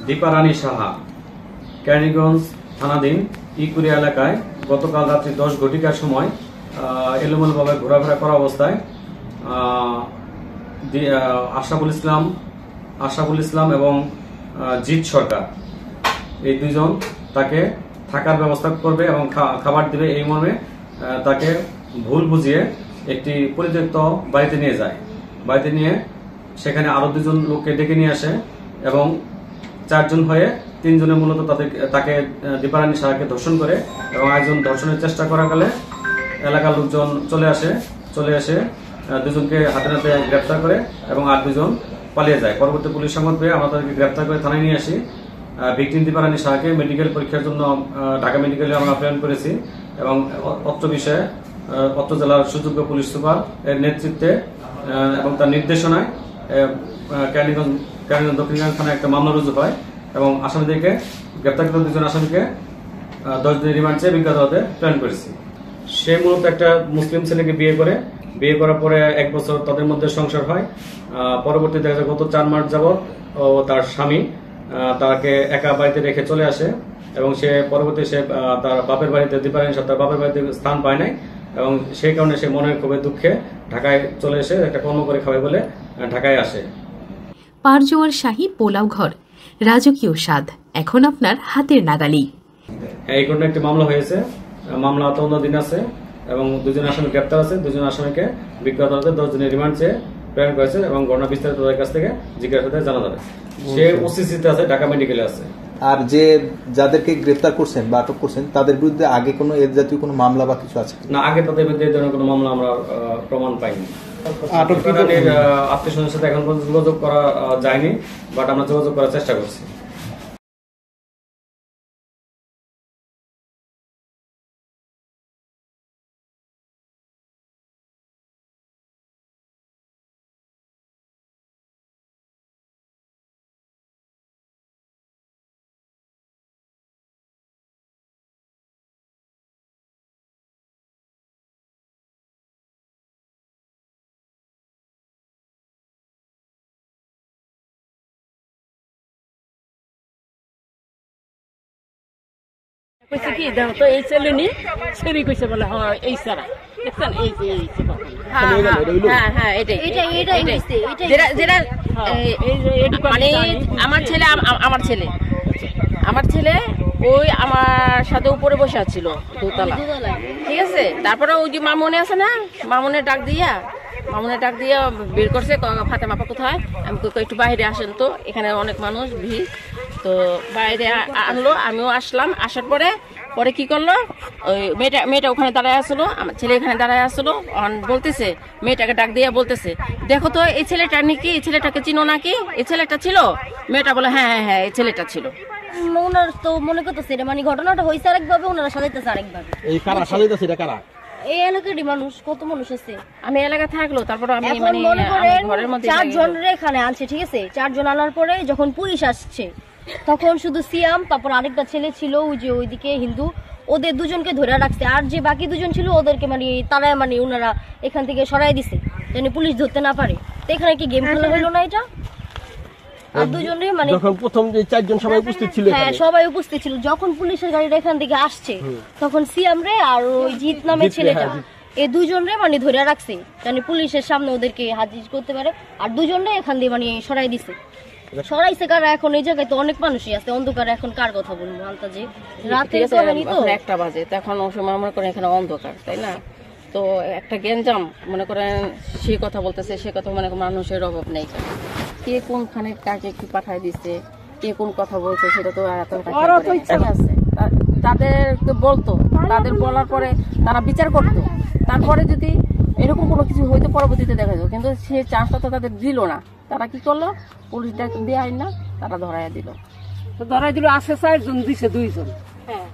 দীপা রানী সাহা কেরানীগঞ্জ থানাধীন ইকুরিয়া এলাকায় গতকাল রাত্রি 10 ঘটিকার সময় এলোমেলোভাবে ঘোরাফেরা করা অবস্থায় আশরাফুল ইসলাম এবং জিৎ সরকার এই দুইজন তাকে থাকার ব্যবস্থা করবে এবং খাবার দিবে এই মর্মে তাকে ভুল বুঝিয়ে একটি পরিত্যক্ত বাড়িতে নিয়ে যায়। বাড়িতে নিয়ে সেখানে আরো 2 জন লোককে ডেকে নিয়ে আসে এবং 4 জন হয়ে 3 জনে মূলত তাকে দীপা রানী সাহাকে ধর্ষণ করে এবং একজন ধর্ষণের চেষ্টা করাকালে এলাকার লোকজন চলে এসে 2 জনকে হাতে নাতে গ্রেপ্তার করে এবং আর 2 জন পালিয়ে যায়। পরবর্তী পুলিশ সংবাদ পেয়ে আমরা তাদেরকে গ্রেপ্তার করে থানায় নিয়ে আসি। ভিকটিম দীপা রানী সাহাকে মেডিকেল পরীক্ষার জন্য ঢাকা মেডিকেলে আমরা প্রেরণ করেছি এবং অত্র বিষয়ে অত্র জেলার সুযোগ্য পুলিশ সুপার এর নেতৃত্বে এবং তার নির্দেশনায় কেরানীগঞ্জ দক্ষিণগঞ্জ থানায় একটা মামলা রুজু হয় এবং আসামিদেরকে গ্রেপ্তারকৃত 2 জন আসামিকে 10 দিনের রিমান্ড চেয়ে বিজ্ঞাত আদালতে প্রেরণ করেছি। সে মূলত একটা মুসলিম ছেলেকে বিয়ে করার পরে 1 বছর তাদের মধ্যে সংসার হয়। পরবর্তী দেখা যায় গত 4 মাস যাবৎ তার স্বামী তাকে একা বাড়িতে রেখে চলে আসে এবং সে পরবর্তী তার বাপের বাড়িতে দীপা রানী সাহা তার বাপের বাড়িতে স্থান পায় নাই এবং সেই কারণে সে মনের খুবই দুঃখে ঢাকায় চলে এসে একটা কর্ম করে খাবে বলে ঢাকায় আসে। পারজোয়ার শাহী পোলাও ঘর, রাজকীয় স্বাদ এখন আপনার হাতের নাগালি। এই ঘটনা একটি মামলা হয়েছে, মামলা তদন্তাধীন আছে এবং 2 জন আসামি গ্রেপ্তার আছে। 2 জন আসামিকে বিজ্ঞাত আদালতে 10 দিনের রিমান্ড চেয়ে প্রেরণ করেছে এবং ঘটনা বিস্তারিত তাদের কাছ থেকে জিজ্ঞাসাবাদে জানা যাবে। সে ওসিসিতে আছে, ঢাকা মেডিকেলে আছে। আর যাদেরকে গ্রেফতার করছেন বা আটক করছেন তাদের বিরুদ্ধে আগে কোনো এর জাতীয় কোনো মামলা বা কিছু আছে না? আগে তাদের বিরুদ্ধে এই ধরনের কোনো মামলা আমরা প্রমাণ পাইনি। আটককৃতদের আত্মীয়স্বজনের সাথে এখন পর্যন্ত যোগাযোগ করা যায়নি, বাট আমরা যোগাযোগ করার চেষ্টা করছি। কইছে কি দেখো তো এই ছেলে নি ছেলে কইছে বলে হ্যাঁ এই সারা দেখছেন এই যে যেটা মানে আমার ছেলে ওই আমার সাথে উপরে বসে আছিল দোতলা, ঠিক আছে। তারপরে ওই যে মামুনে আছে না, মামুনে ডাক দিয়া বের করছে, ফাতেমা আপা কোথায়, আমি একটু বাইরে আসেন তো, এখানে অনেক মানুষ ভিড়। তো বাইরে আনলো, আমিও আসলাম। আসার পরে কি করলো, ওই মেয়েটা ওখানে দাঁড়ায় আসলো, আমার ছেলে এখানে দাঁড়ায় আসলো, বলতেছে মেয়েটাকে ডাক দিয়ে বলতেছে দেখো তো এই ছেলেটা নাকি, এই ছেলেটাকে চিনো নাকি, এই ছেলেটা ছিল? মেয়েটা বলে হ্যাঁ হ্যাঁ হ্যাঁ এই ছেলেটা ছিল। ওনার তো মনে করতেছে মানে ঘটনাটা হয়েছে আরেকভাবে, ওনারা সাজাইতেছে আরেকভাবে। এই কারা সাজাইতেছে? এটা কারা? এই এলাকারই মানুষ, কত মানুষ আছে। আমি এলাকা থাকলো, তারপর আমি মানে ঘরের মধ্যে 4 জন এখানে আনছে, ঠিক আছে। 4 জন আনার পরে যখন পুলিশ আসছে তখন শুধু সিয়াম, তারপর আরেকটা ছেলে ছিল ওই যে ওইদিকে হিন্দু, ওদের 2 জনকে ধরে রাখছে। আর যে বাকি 2 জন ছিল ওদেরকে মানে তারা মানে ওনারা এখান থেকে সরাই দিছে যেন পুলিশ ধরতে না পারে। তো এখানে কি গেম খেলা হলো না এটা? আর 2 জনই মানে যখন প্রথম যে 4 জন সবাই উপস্থিত ছিল, হ্যাঁ সবাই উপস্থিত ছিল। যখন পুলিশের গাড়িটা এখান থেকে আসছে তখন সিয়াম রে আর ওই জিৎ নামের ছেলেটা এই 2 জন রে মানে ধরে রাখছে যেন পুলিশের সামনে ওদেরকে হাজির করতে পারে। আর 2 জন রে এখান দিয়ে মানে সরাই দিছে। সরাইছে কারা? এখন এই জায়গায় তো অনেক মানুষই আছে অন্ধকার, এখন কার কথা বলবো? আন্তাজে রাতে তো 1টা বাজে, তখন ওই সময় মনে করেন এখানে অন্ধকার, তাই না? তো একটা গেঞ্জাম মনে করেন, সে কথা বলতেছে, সে কথা মনে করেন মানুষের অভাব নেই। কে কোনখানে কাকে কি পাঠায় দিচ্ছে, কে কোন কথা বলছে সেটা তো আছে। তাদেরকে বলতো, তাদের বলার পরে তারা বিচার করতো, তারপরে যদি এরকম কোনো কিছু হয়তো পরবর্তীতে দেখা যেত। কিন্তু সে চান্সটা তো তাদের দিল না। তারা কি করলো, পুলিশটা দেয় না, তারা ধরাইয়া দিল। ধরাই দিল। আসে 4 জন, দিছে 2 জন। হ্যাঁ